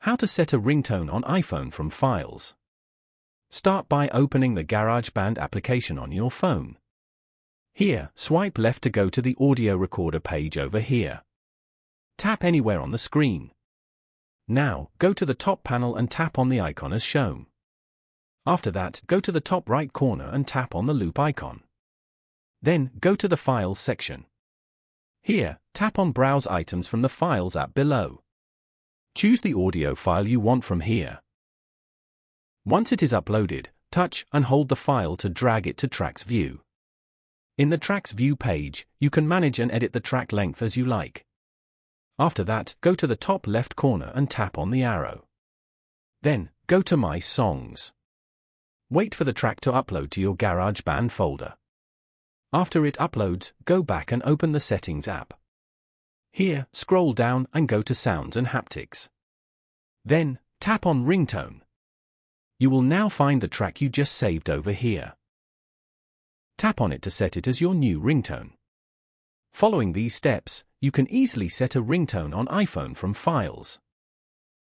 How to set a ringtone on iPhone from files. Start by opening the GarageBand application on your phone. Here, swipe left to go to the audio recorder page over here. Tap anywhere on the screen. Now, go to the top panel and tap on the icon as shown. After that, go to the top right corner and tap on the loop icon. Then, go to the Files section. Here, tap on Browse Items from the Files app below. Choose the audio file you want from here. Once it is uploaded, touch and hold the file to drag it to Tracks View. In the Tracks View page, you can manage and edit the track length as you like. After that, go to the top left corner and tap on the arrow. Then, go to My Songs. Wait for the track to upload to your GarageBand folder. After it uploads, go back and open the Settings app. Here, scroll down and go to Sounds and Haptics. Then, tap on Ringtone. You will now find the track you just saved over here. Tap on it to set it as your new ringtone. Following these steps, you can easily set a ringtone on iPhone from files.